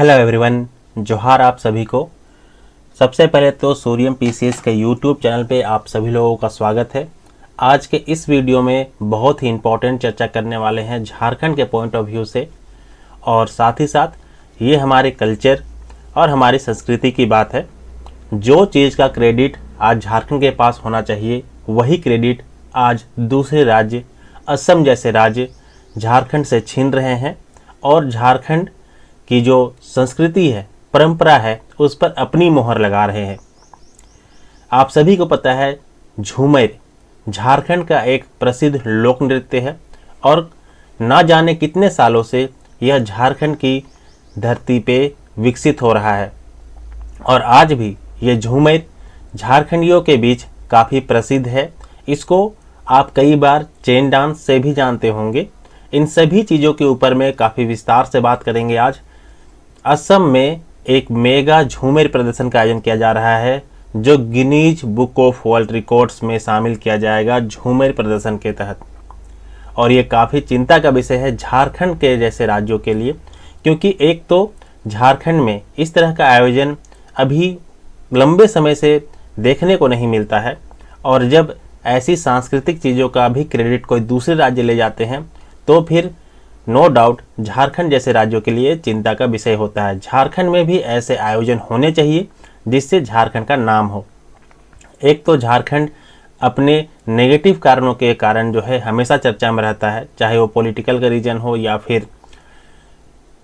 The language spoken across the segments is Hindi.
हेलो एवरीवन, जोहार आप सभी को। सबसे पहले तो सूर्यम पीसीएस के यूट्यूब चैनल पे आप सभी लोगों का स्वागत है। आज के इस वीडियो में बहुत ही इम्पोर्टेंट चर्चा करने वाले हैं झारखंड के पॉइंट ऑफ व्यू से, और साथ ही साथ ये हमारे कल्चर और हमारी संस्कृति की बात है। जो चीज़ का क्रेडिट आज झारखंड के पास होना चाहिए, वही क्रेडिट आज दूसरे राज्य, असम जैसे राज्य झारखंड से छीन रहे हैं और झारखंड की जो संस्कृति है, परंपरा है, उस पर अपनी मोहर लगा रहे हैं। आप सभी को पता है, झूमर झारखंड का एक प्रसिद्ध लोक नृत्य है और ना जाने कितने सालों से यह झारखंड की धरती पे विकसित हो रहा है और आज भी ये झूमर झारखंडियों के बीच काफ़ी प्रसिद्ध है। इसको आप कई बार चेन डांस से भी जानते होंगे। इन सभी चीज़ों के ऊपर में काफ़ी विस्तार से बात करेंगे आज। असम में एक मेगा झूमर प्रदर्शन का आयोजन किया जा रहा है, जो Guinness book of world records में शामिल किया जाएगा झूमर प्रदर्शन के तहत। और ये काफ़ी चिंता का विषय है झारखंड के जैसे राज्यों के लिए, क्योंकि एक तो झारखंड में इस तरह का आयोजन अभी लंबे समय से देखने को नहीं मिलता है, और जब ऐसी सांस्कृतिक चीज़ों का भी क्रेडिट कोई दूसरे राज्य ले जाते हैं तो फिर नो डाउट झारखंड जैसे राज्यों के लिए चिंता का विषय होता है। झारखंड में भी ऐसे आयोजन होने चाहिए जिससे झारखंड का नाम हो। एक तो झारखंड अपने नेगेटिव कारणों के कारण जो है हमेशा चर्चा में रहता है, चाहे वो पॉलिटिकल का रीजन हो या फिर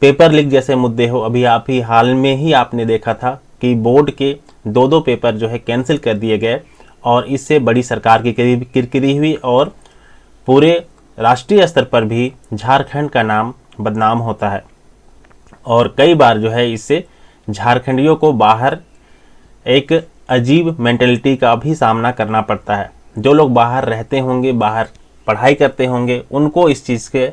पेपर लीक जैसे मुद्दे हो। अभी आप ही हाल में ही आपने देखा था कि बोर्ड के दो पेपर जो है कैंसिल कर दिए गए और इससे बड़ी सरकार की किरकिरी हुई और पूरे राष्ट्रीय स्तर पर भी झारखंड का नाम बदनाम होता है। और कई बार जो है इससे झारखंडियों को बाहर एक अजीब मेंटलिटी का भी सामना करना पड़ता है। जो लोग बाहर रहते होंगे, बाहर पढ़ाई करते होंगे, उनको इस चीज़ के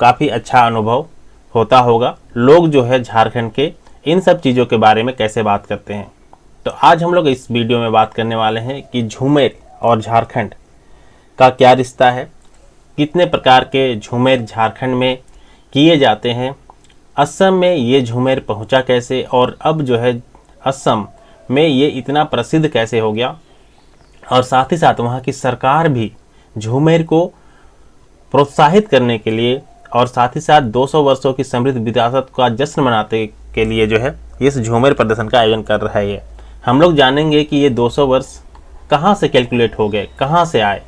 काफ़ी अच्छा अनुभव होता होगा। लोग जो है झारखंड के इन सब चीज़ों के बारे में कैसे बात करते हैं, तो आज हम लोग इस वीडियो में बात करने वाले हैं कि झूमर और झारखंड का क्या रिश्ता है, कितने प्रकार के झूमर झारखंड में किए जाते हैं, असम में ये झूमर पहुंचा कैसे, और अब जो है असम में ये इतना प्रसिद्ध कैसे हो गया, और साथ ही साथ वहाँ की सरकार भी झूमर को प्रोत्साहित करने के लिए और साथ ही साथ 200 वर्षों की समृद्ध विरासत का जश्न मनाने के लिए जो है इस झूमर प्रदर्शन का आयोजन कर रहा है। हम लोग जानेंगे कि ये 200 वर्ष कहाँ से कैलकुलेट हो गए, कहाँ से आए।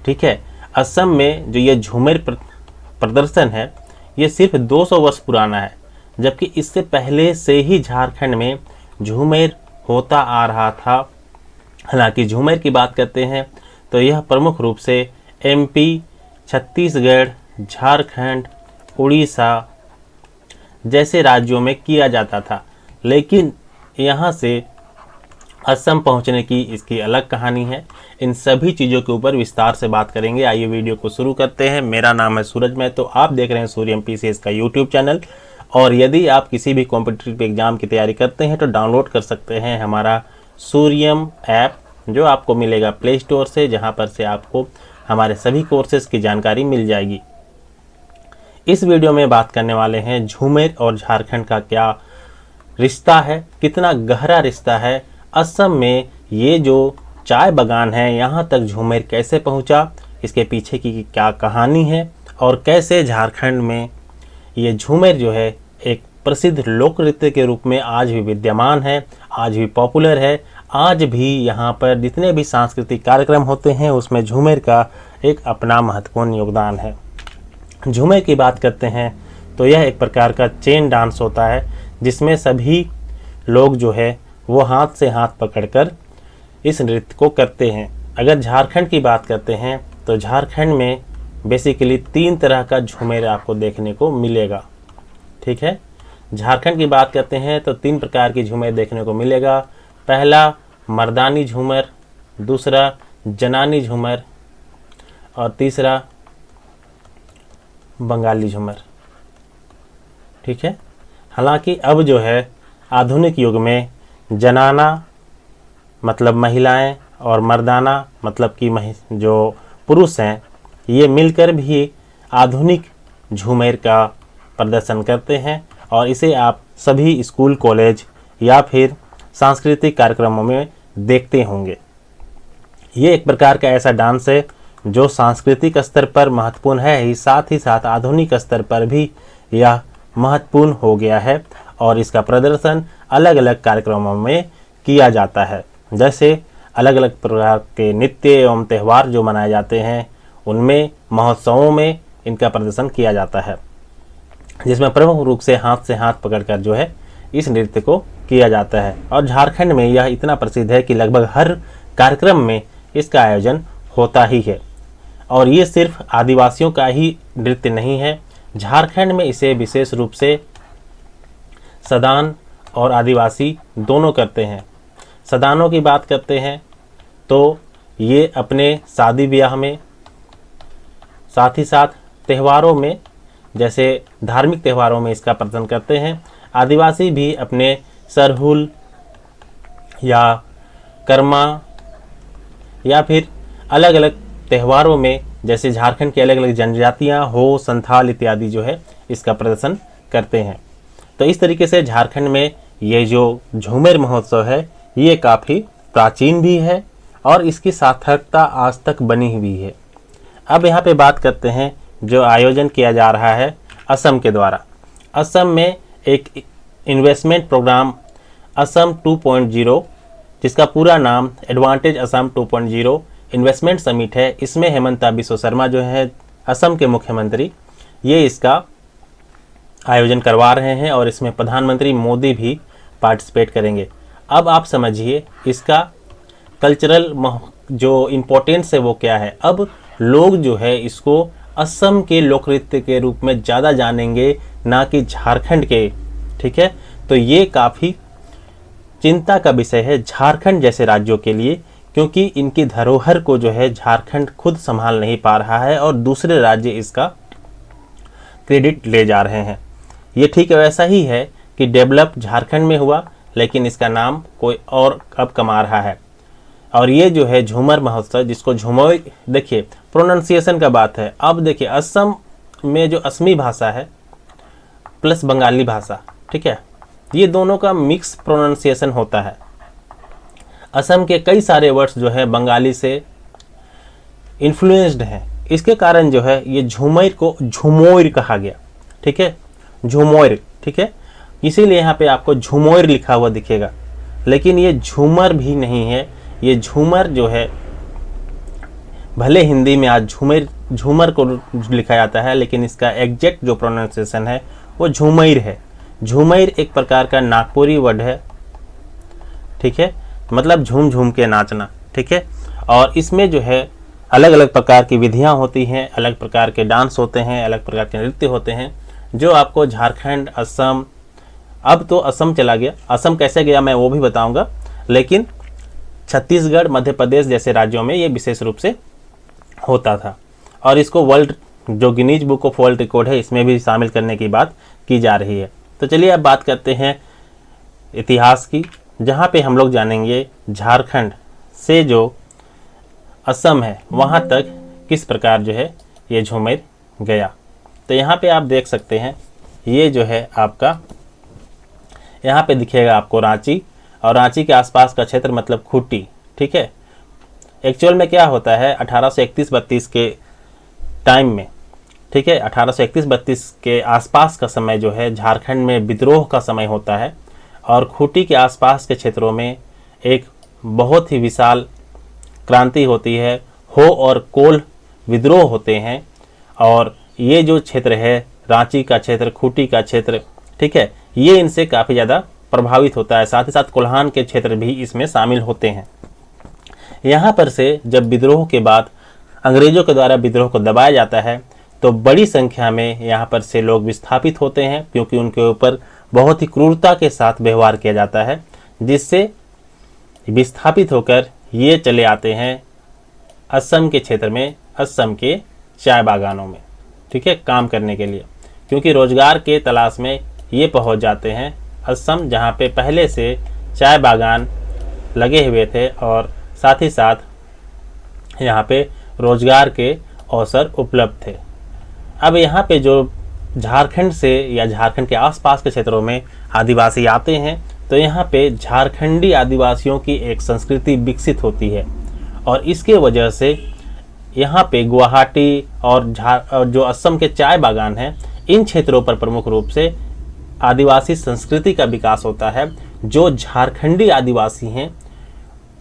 ठीक है, असम में जो ये झूमर प्रदर्शन है ये सिर्फ 200 वर्ष पुराना है, जबकि इससे पहले से ही झारखंड में झूमर होता आ रहा था। हालांकि झूमर की बात करते हैं तो यह प्रमुख रूप से एमपी, छत्तीसगढ़, झारखंड, उड़ीसा जैसे राज्यों में किया जाता था, लेकिन यहाँ से असम पहुँचने की इसकी अलग कहानी है। इन सभी चीज़ों के ऊपर विस्तार से बात करेंगे। आइए वीडियो को शुरू करते हैं। मेरा नाम है सूरज महतो, आप देख रहे हैं सूर्यम पीसीएस का यूट्यूब चैनल। और यदि आप किसी भी कॉम्पिटिटिव एग्जाम की तैयारी करते हैं तो डाउनलोड कर सकते हैं हमारा सूर्यम ऐप, जो आपको मिलेगा प्ले स्टोर से, जहाँ पर से आपको हमारे सभी कोर्सेज की जानकारी मिल जाएगी। इस वीडियो में बात करने वाले हैं झूमर और झारखंड का क्या रिश्ता है, कितना गहरा रिश्ता है। असम में ये जो चाय बागान है, यहाँ तक झूमर कैसे पहुँचा, इसके पीछे की क्या कहानी है, और कैसे झारखंड में ये झूमर जो है एक प्रसिद्ध लोक नृत्य के रूप में आज भी विद्यमान है, आज भी पॉपुलर है। आज भी यहाँ पर जितने भी सांस्कृतिक कार्यक्रम होते हैं उसमें झूमर का एक अपना महत्वपूर्ण योगदान है। झूमर की बात करते हैं तो यह एक प्रकार का चेन डांस होता है, जिसमें सभी लोग जो है वो हाथ से हाथ पकड़कर इस नृत्य को करते हैं। अगर झारखंड की बात करते हैं तो झारखंड में बेसिकली 3 तरह का झूमर आपको देखने को मिलेगा। ठीक है, झारखंड की बात करते हैं तो 3 प्रकार की झूमर देखने को मिलेगा। पहला मर्दानी झूमर, दूसरा जनानी झूमर, और तीसरा बंगाली झूमर। ठीक है, हालांकि अब जो है आधुनिक युग में जनाना मतलब महिलाएं और मर्दाना मतलब कि जो पुरुष हैं, ये मिलकर भी आधुनिक झूमर का प्रदर्शन करते हैं, और इसे आप सभी स्कूल कॉलेज या फिर सांस्कृतिक कार्यक्रमों में देखते होंगे। ये एक प्रकार का ऐसा डांस है जो सांस्कृतिक स्तर पर महत्वपूर्ण है ही साथ आधुनिक स्तर पर भी यह महत्वपूर्ण हो गया है और इसका प्रदर्शन अलग अलग कार्यक्रमों में किया जाता है। जैसे अलग अलग प्रकार के नृत्य एवं त्यौहार जो मनाए जाते हैं उनमें, महोत्सवों में इनका प्रदर्शन किया जाता है, जिसमें प्रमुख रूप से हाथ पकड़कर जो है इस नृत्य को किया जाता है। और झारखंड में यह इतना प्रसिद्ध है कि लगभग हर कार्यक्रम में इसका आयोजन होता ही है। और ये सिर्फ आदिवासियों का ही नृत्य नहीं है, झारखंड में इसे विशेष रूप से सदान और आदिवासी दोनों करते हैं। सदानों की बात करते हैं तो ये अपने शादी ब्याह में, साथ ही साथ त्योहारों में, जैसे धार्मिक त्योहारों में इसका प्रदर्शन करते हैं। आदिवासी भी अपने सरहुल या कर्मा या फिर अलग अलग त्योहारों में, जैसे झारखंड की अलग अलग जनजातियां हो, संथाल इत्यादि जो है इसका प्रदर्शन करते हैं। तो इस तरीके से झारखंड में ये जो झूमर महोत्सव है ये काफ़ी प्राचीन भी है और इसकी सार्थकता आज तक बनी हुई है। अब यहाँ पे बात करते हैं जो आयोजन किया जा रहा है असम के द्वारा। असम में एक इन्वेस्टमेंट प्रोग्राम असम 2.0, जिसका पूरा नाम एडवांटेज असम 2.0 इन्वेस्टमेंट समिट है। इसमें हेमंता बिस्वा शर्मा जो है असम के मुख्यमंत्री, ये इसका आयोजन करवा रहे हैं और इसमें प्रधानमंत्री मोदी भी पार्टिसिपेट करेंगे। अब आप समझिए इसका कल्चरल जो इम्पोर्टेंस है वो क्या है। अब लोग जो है इसको असम के लोक नृत्य के रूप में ज़्यादा जानेंगे, ना कि झारखंड के। ठीक है, तो ये काफ़ी चिंता का विषय है झारखंड जैसे राज्यों के लिए, क्योंकि इनकी धरोहर को जो है झारखंड खुद संभाल नहीं पा रहा है और दूसरे राज्य इसका क्रेडिट ले जा रहे हैं। ये ठीक वैसा ही है कि डेवलप झारखंड में हुआ, लेकिन इसका नाम कोई और अब कमा रहा है। और ये जो है झूमर महोत्सव, जिसको झूमर, देखिए प्रोनाउंसिएशन का बात है। अब देखिए असम में जो असमी भाषा है प्लस बंगाली भाषा, ठीक है, ये दोनों का मिक्स प्रोनाउंसिएशन होता है। असम के कई सारे वर्ड्स जो है बंगाली से इन्फ्लुएंस्ड हैं। इसके कारण जो है ये झूमर को झुमोर कहा गया। ठीक है, झुमोर, ठीक है, इसीलिए यहाँ पे आपको झुमोर लिखा हुआ दिखेगा, लेकिन ये झूमर भी नहीं है। ये झूमर जो है, भले हिंदी में आज झूमर को लिखा जाता है, लेकिन इसका एग्जैक्ट जो प्रोनाउंसिएशन है वो झूमर है। झूमर एक प्रकार का नागपुरी वर्ड है, ठीक है, मतलब झूम झूम के नाचना। ठीक है, और इसमें जो है अलग अलग प्रकार की विधियां होती हैं, अलग प्रकार के डांस होते हैं, अलग प्रकार के नृत्य होते हैं, जो आपको झारखंड, असम, अब तो असम चला गया, असम कैसे गया मैं वो भी बताऊंगा, लेकिन छत्तीसगढ़, मध्य प्रदेश जैसे राज्यों में ये विशेष रूप से होता था। और इसको वर्ल्ड, जो Guinness book of world record है, इसमें भी शामिल करने की बात की जा रही है। तो चलिए अब बात करते हैं इतिहास की, जहाँ पे हम लोग जानेंगे झारखंड से जो असम है वहाँ तक किस प्रकार जो है ये झूमर गया। तो यहाँ पे आप देख सकते हैं, ये जो है आपका, यहाँ पे दिखेगा आपको रांची, और रांची के आसपास का क्षेत्र मतलब खूंटी। ठीक है, एक्चुअल में क्या होता है 1831-32 के टाइम में, ठीक है, 1831-32 के आसपास का समय जो है झारखंड में विद्रोह का समय होता है, और खूंटी के आसपास के क्षेत्रों में एक बहुत ही विशाल क्रांति होती है। हो और कोल विद्रोह होते हैं, और ये जो क्षेत्र है रांची का क्षेत्र, खूंटी का क्षेत्र, ठीक है, ये इनसे काफ़ी ज़्यादा प्रभावित होता है। साथ ही साथ कोल्हान के क्षेत्र भी इसमें शामिल होते हैं। यहाँ पर से जब विद्रोह के बाद अंग्रेजों के द्वारा विद्रोह को दबाया जाता है, तो बड़ी संख्या में यहाँ पर से लोग विस्थापित होते हैं, क्योंकि उनके ऊपर बहुत ही क्रूरता के साथ व्यवहार किया जाता है, जिससे विस्थापित होकर ये चले आते हैं असम के क्षेत्र में, असम के चाय बागानों में, ठीक है, काम करने के लिए, क्योंकि रोजगार के तलाश में ये पहुंच जाते हैं असम, जहां पे पहले से चाय बागान लगे हुए थे और साथ ही साथ यहाँ पे रोजगार के अवसर उपलब्ध थे। अब यहाँ पे जो झारखंड से या झारखंड के आसपास के क्षेत्रों में आदिवासी आते हैं तो यहाँ पे झारखंडी आदिवासियों की एक संस्कृति विकसित होती है और इसके वजह से यहाँ पे गुवाहाटी और जो असम के चाय बागान हैं, इन क्षेत्रों पर प्रमुख रूप से आदिवासी संस्कृति का विकास होता है। जो झारखंडी आदिवासी हैं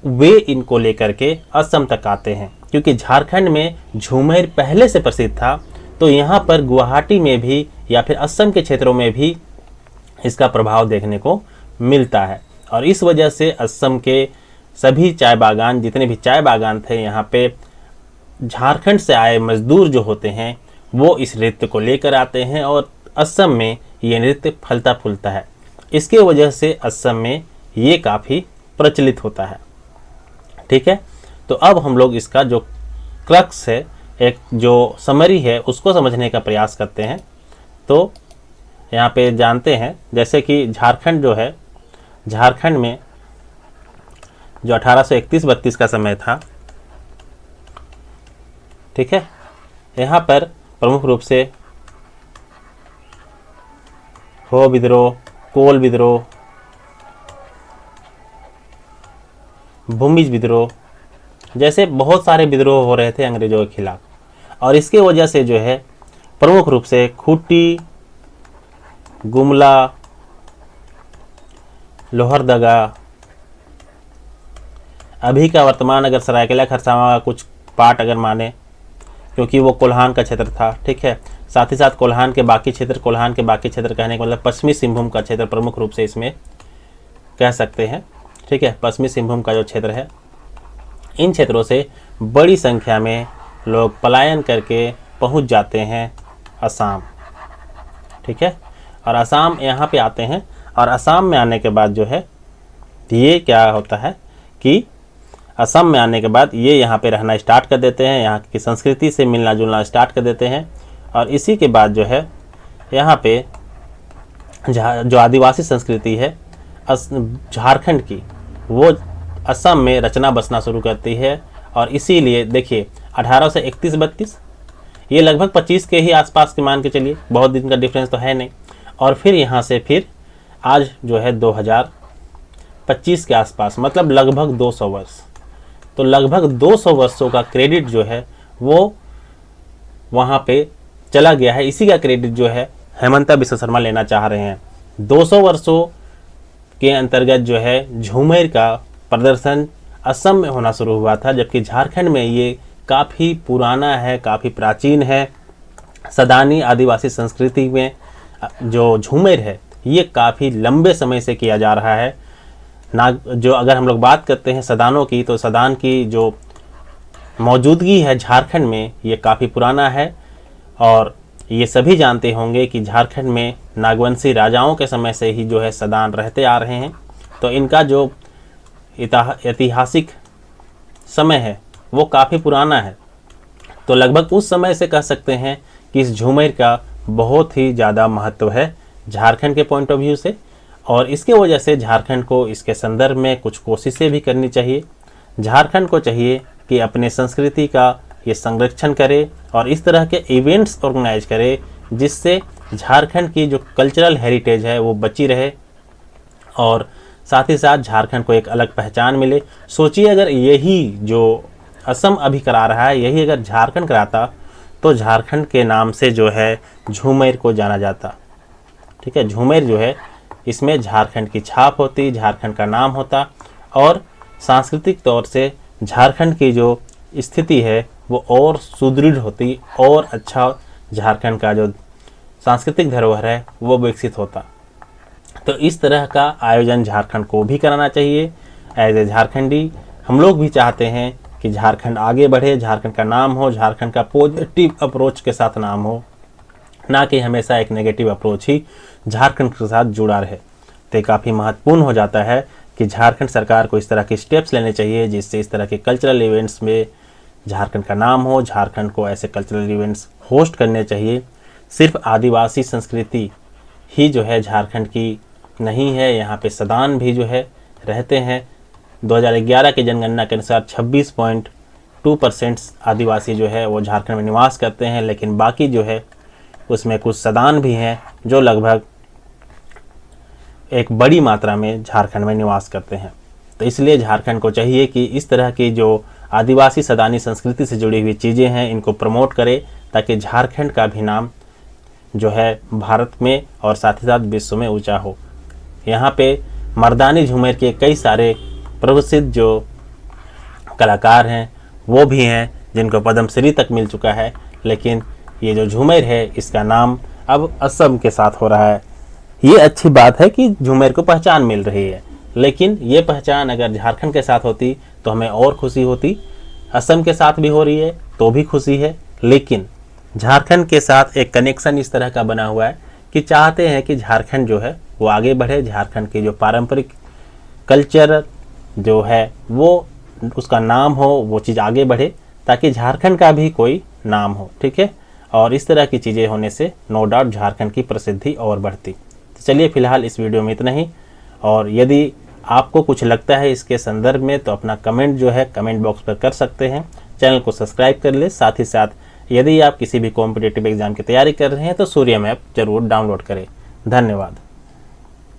वे इनको लेकर के असम तक आते हैं, क्योंकि झारखंड में झूमर पहले से प्रसिद्ध था, तो यहाँ पर गुवाहाटी में भी या फिर असम के क्षेत्रों में भी इसका प्रभाव देखने को मिलता है। और इस वजह से असम के सभी चाय बागान, जितने भी चाय बागान थे, यहाँ पे झारखंड से आए मजदूर जो होते हैं वो इस नृत्य को लेकर आते हैं और असम में ये नृत्य फलता फूलता है। इसके वजह से असम में ये काफ़ी प्रचलित होता है। ठीक है, तो अब हम लोग इसका जो क्रक्स है, एक जो समरी है, उसको समझने का प्रयास करते हैं। तो यहाँ पे जानते हैं जैसे कि झारखंड जो है, झारखंड में जो 1831-32 का समय था, ठीक है, यहाँ पर प्रमुख रूप से हो विद्रोह, कोल विद्रोह, भूमिज विद्रोह जैसे बहुत सारे विद्रोह हो रहे थे अंग्रेजों के खिलाफ। और इसके वजह से जो है प्रमुख रूप से खूंटी, गुमला, लोहरदगा, अभी का वर्तमान अगर सरायकेला खरसावां का कुछ पार्ट अगर माने, क्योंकि वो कोल्हान का क्षेत्र था। ठीक है, साथ ही साथ कोल्हान के बाकी क्षेत्र कहने का मतलब पश्चिमी सिंहभूम का क्षेत्र प्रमुख रूप से इसमें कह सकते हैं। ठीक है, पश्चिमी सिंहभूम का जो क्षेत्र है, इन क्षेत्रों से बड़ी संख्या में लोग पलायन करके पहुंच जाते हैं असम। ठीक है, और असम यहाँ पे आते हैं और असम में आने के बाद जो है ये क्या होता है कि असम में आने के बाद ये यहाँ पे रहना स्टार्ट कर देते हैं, यहाँ की संस्कृति से मिलना जुलना स्टार्ट कर देते हैं। और इसी के बाद जो है यहाँ पे जो आदिवासी संस्कृति है झारखंड की, वो असम में रचना बसना शुरू करती है। और इसीलिए देखिए 1831-32 ये लगभग 25 के ही आसपास के मान के चलिए, बहुत दिन का डिफरेंस तो है नहीं। और फिर यहाँ से फिर आज जो है 2025 के आसपास, मतलब लगभग 200 वर्ष, तो लगभग 200 वर्षों का क्रेडिट जो है वो वहाँ पे चला गया है। इसी का क्रेडिट जो है हेमंता बिस्वा शर्मा लेना चाह रहे हैं। 200 वर्षों के अंतर्गत जो है झूमर का प्रदर्शन असम में होना शुरू हुआ था, जबकि झारखंड में ये काफ़ी पुराना है, काफ़ी प्राचीन है। सदानी आदिवासी संस्कृति में जो झूमर है ये काफ़ी लंबे समय से किया जा रहा है। जो अगर हम लोग बात करते हैं सदानों की, तो सदान की जो मौजूदगी है झारखंड में ये काफ़ी पुराना है। और ये सभी जानते होंगे कि झारखंड में नागवंशी राजाओं के समय से ही जो है सदान रहते आ रहे हैं। तो इनका जो ऐतिहासिक समय है वो काफ़ी पुराना है। तो लगभग उस समय से कह सकते हैं कि इस झूमर का बहुत ही ज़्यादा महत्व है झारखंड के पॉइंट ऑफ व्यू से। और इसके वजह से झारखंड को इसके संदर्भ में कुछ कोशिशें भी करनी चाहिए। झारखंड को चाहिए कि अपने संस्कृति का ये संरक्षण करे और इस तरह के इवेंट्स ऑर्गेनाइज करे जिससे झारखंड की जो कल्चरल हेरिटेज है वो बची रहे और साथ ही साथ झारखंड को एक अलग पहचान मिले। सोचिए अगर यही जो असम अभी करा रहा है यही अगर झारखंड कराता तो झारखंड के नाम से जो है झूमर को जाना जाता। ठीक है, झूमर जो है इसमें झारखंड की छाप होती, झारखंड का नाम होता और सांस्कृतिक तौर से झारखंड की जो स्थिति है वो और सुदृढ़ होती और अच्छा झारखंड का जो सांस्कृतिक धरोहर है वो विकसित होता। तो इस तरह का आयोजन झारखंड को भी कराना चाहिए। एज ए झारखंडी हम लोग भी चाहते हैं कि झारखंड आगे बढ़े, झारखंड का नाम हो, झारखंड का पॉजिटिव अप्रोच के साथ नाम हो, ना कि हमेशा एक नेगेटिव अप्रोच ही झारखंड के साथ जुड़ा रहे। तो काफ़ी महत्वपूर्ण हो जाता है कि झारखंड सरकार को इस तरह के स्टेप्स लेने चाहिए जिससे इस तरह के कल्चरल इवेंट्स में झारखंड का नाम हो। झारखंड को ऐसे कल्चरल इवेंट्स होस्ट करने चाहिए। सिर्फ आदिवासी संस्कृति ही जो है झारखंड की नहीं है, यहाँ पे सदान भी जो है रहते हैं। 2011 की जनगणना के अनुसार 26.2% आदिवासी जो है वो झारखंड में निवास करते हैं, लेकिन बाकी जो है उसमें कुछ सदान भी हैं जो लगभग एक बड़ी मात्रा में झारखंड में निवास करते हैं। तो इसलिए झारखंड को चाहिए कि इस तरह की जो आदिवासी सदानी संस्कृति से जुड़ी हुई चीज़ें हैं इनको प्रमोट करे, ताकि झारखंड का भी नाम जो है भारत में और साथ ही साथ विश्व में ऊंचा हो। यहाँ पे मर्दानी झूमर के कई सारे प्रसिद्ध जो कलाकार हैं वो भी हैं जिनको पद्मश्री तक मिल चुका है, लेकिन ये जो झूमर है इसका नाम अब असम के साथ हो रहा है। ये अच्छी बात है कि झूमर को पहचान मिल रही है, लेकिन ये पहचान अगर झारखंड के साथ होती तो हमें और खुशी होती। असम के साथ भी हो रही है तो भी खुशी है, लेकिन झारखंड के साथ एक कनेक्शन इस तरह का बना हुआ है कि चाहते हैं कि झारखंड जो है वो आगे बढ़े, झारखंड की जो पारंपरिक कल्चर जो है वो उसका नाम हो, वो चीज़ आगे बढ़े, ताकि झारखंड का भी कोई नाम हो। ठीक है, और इस तरह की चीज़ें होने से नो डाउट झारखंड की प्रसिद्धि और बढ़ती। तो चलिए फिलहाल इस वीडियो में इतना ही, और यदि आपको कुछ लगता है इसके संदर्भ में तो अपना कमेंट जो है कमेंट बॉक्स पर कर सकते हैं। चैनल को सब्सक्राइब कर ले, साथ ही साथ यदि आप किसी भी कॉम्पिटिटिव एग्जाम की तैयारी कर रहे हैं तो सूर्यम ऐप जरूर डाउनलोड करें। धन्यवाद।